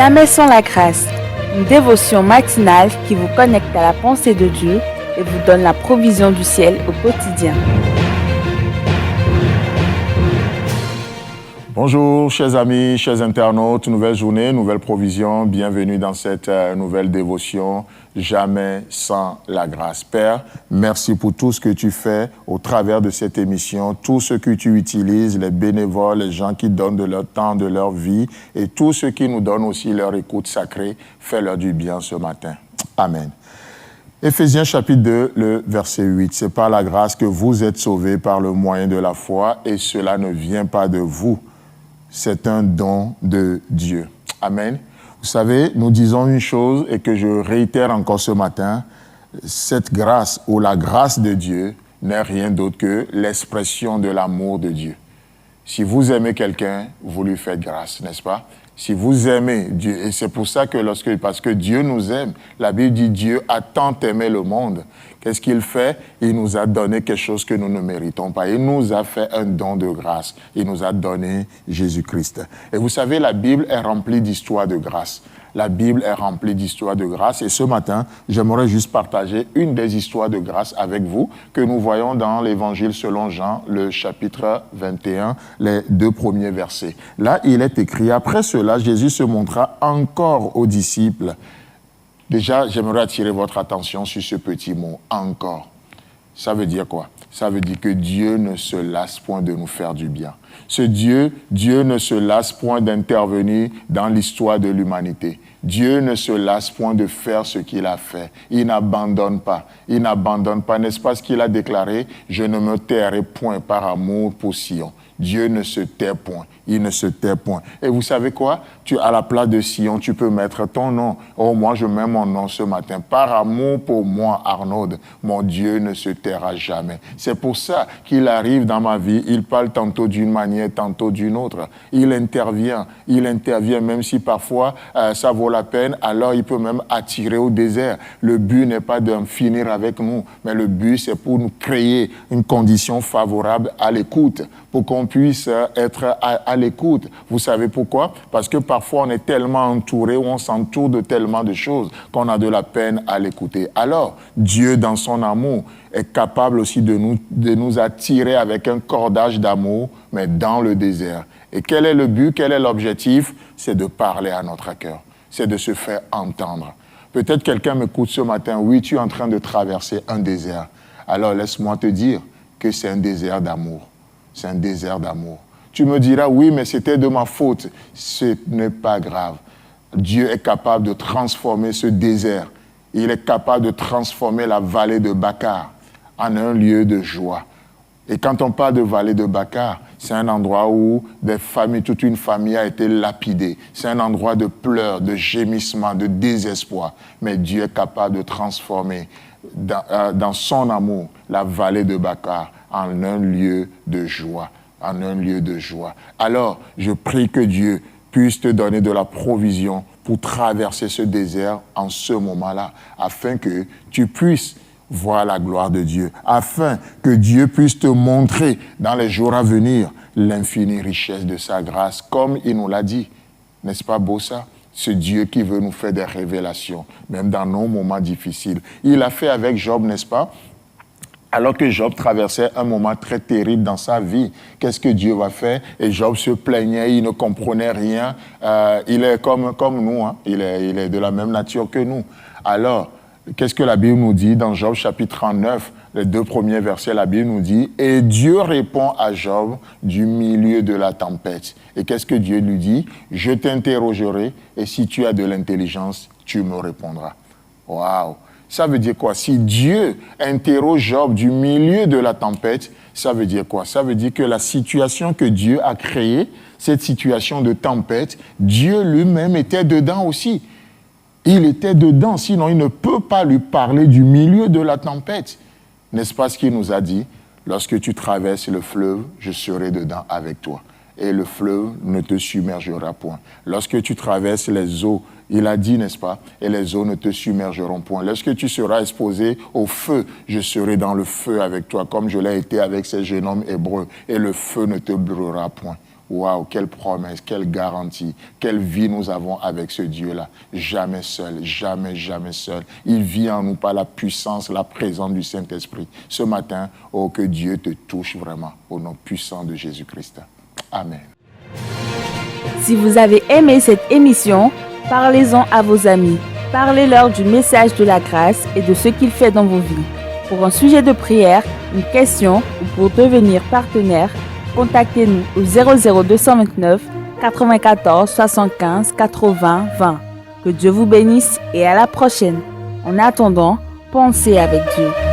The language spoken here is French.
Jamais sans la grâce, une dévotion matinale qui vous connecte à la pensée de Dieu et vous donne la provision du ciel au quotidien. Bonjour chers amis, chers internautes, nouvelle journée, nouvelle provision, bienvenue dans cette nouvelle dévotion, jamais sans la grâce. Père, merci pour tout ce que tu fais au travers de cette émission, tout ce que tu utilises, les bénévoles, les gens qui donnent de leur temps, de leur vie et tous ceux qui nous donnent aussi leur écoute sacrée, fais-leur du bien ce matin. Amen. Éphésiens chapitre 2, le verset 8. C'est par la grâce que vous êtes sauvés par le moyen de la foi et cela ne vient pas de vous. C'est un don de Dieu. Amen. Vous savez, nous disons une chose et que je réitère encore ce matin, cette grâce ou la grâce de Dieu n'est rien d'autre que l'expression de l'amour de Dieu. Si vous aimez quelqu'un, vous lui faites grâce, n'est-ce pas? Si vous aimez Dieu, et c'est pour ça que parce que Dieu nous aime, la Bible dit Dieu a tant aimé le monde. Qu'est-ce qu'il fait? Il nous a donné quelque chose que nous ne méritons pas. Il nous a fait un don de grâce. Il nous a donné Jésus-Christ. Et vous savez, la Bible est remplie d'histoires de grâce. La Bible est remplie d'histoires de grâce. Et ce matin, j'aimerais juste partager une des histoires de grâce avec vous que nous voyons dans l'Évangile selon Jean, le chapitre 21, les 2 premiers versets. Là, il est écrit, après cela, Jésus se montra encore aux disciples. Déjà, j'aimerais attirer votre attention sur ce petit mot, encore. Ça veut dire quoi? Ça veut dire que Dieu ne se lasse point de nous faire du bien. Ce Dieu ne se lasse point d'intervenir dans l'histoire de l'humanité. Dieu ne se lasse point de faire ce qu'il a fait. Il n'abandonne pas. Il n'abandonne pas. N'est-ce pas ce qu'il a déclaré? Je ne me tairai point par amour pour Sion. Dieu ne se tait point. Il ne se tait point. Et vous savez quoi? À la place de Sion, tu peux mettre ton nom. Oh, moi, je mets mon nom ce matin. Par amour pour moi, Arnaud, mon Dieu ne se taira jamais. C'est pour ça qu'il arrive dans ma vie. Il parle tantôt d'une manière, tantôt d'une autre. Il intervient même si parfois ça vaut la peine. Alors, il peut même attirer au désert. Le but n'est pas d'en finir avec nous, mais le but, c'est pour nous créer une condition favorable à l'écoute, pour qu'on puisse être à l'écoute. Vous savez pourquoi? Parce que parfois on est tellement entouré, ou on s'entoure de tellement de choses qu'on a de la peine à l'écouter. Alors, Dieu, dans son amour, est capable aussi de nous attirer avec un cordage d'amour, mais dans le désert. Et quel est le but? Quel est l'objectif? C'est de parler à notre cœur. C'est de se faire entendre. Peut-être quelqu'un m'écoute ce matin, oui, tu es en train de traverser un désert. Alors laisse-moi te dire que c'est un désert d'amour. C'est un désert d'amour. Tu me diras, oui, mais c'était de ma faute. Ce n'est pas grave. Dieu est capable de transformer ce désert. Il est capable de transformer la vallée de Bacar en un lieu de joie. Et quand on parle de vallée de Bacar, c'est un endroit où toute une famille a été lapidée. C'est un endroit de pleurs, de gémissements, de désespoir. Mais Dieu est capable de transformer dans son amour la vallée de Bacar en un lieu de joie. En un lieu de joie. Alors, je prie que Dieu puisse te donner de la provision pour traverser ce désert en ce moment-là, afin que tu puisses voir la gloire de Dieu, afin que Dieu puisse te montrer dans les jours à venir l'infinie richesse de sa grâce, comme il nous l'a dit. N'est-ce pas beau ça? Ce Dieu qui veut nous faire des révélations, même dans nos moments difficiles. Il l'a fait avec Job, n'est-ce pas? Alors que Job traversait un moment très terrible dans sa vie, qu'est-ce que Dieu va faire? Et Job se plaignait, il ne comprenait rien. Il est comme nous, hein? Il est de la même nature que nous. Alors, qu'est-ce que la Bible nous dit dans Job chapitre 39, les 2 premiers versets, la Bible nous dit « Et Dieu répond à Job du milieu de la tempête. » Et qu'est-ce que Dieu lui dit? « Je t'interrogerai et si tu as de l'intelligence, tu me répondras. » Waouh! Ça veut dire quoi? Si Dieu interroge Job du milieu de la tempête, ça veut dire quoi? Ça veut dire que la situation que Dieu a créée, cette situation de tempête, Dieu lui-même était dedans aussi. Il était dedans, sinon il ne peut pas lui parler du milieu de la tempête. N'est-ce pas ce qu'il nous a dit? Lorsque tu traverses le fleuve, je serai dedans avec toi. Et le fleuve ne te submergera point. Lorsque tu traverses les eaux, il a dit, n'est-ce pas? Et les eaux ne te submergeront point. Lorsque tu seras exposé au feu, je serai dans le feu avec toi, comme je l'ai été avec ces jeunes hommes hébreux. Et le feu ne te brûlera point. Waouh, quelle promesse, quelle garantie, quelle vie nous avons avec ce Dieu-là. Jamais seul, jamais, jamais seul. Il vit en nous par la puissance, la présence du Saint-Esprit. Ce matin, oh, que Dieu te touche vraiment au nom puissant de Jésus-Christ. Amen. Si vous avez aimé cette émission, parlez-en à vos amis. Parlez-leur du message de la grâce et de ce qu'il fait dans vos vies. Pour un sujet de prière, une question ou pour devenir partenaire, contactez-nous au 00229 94 75 80 20. Que Dieu vous bénisse et à la prochaine. En attendant, pensez avec Dieu.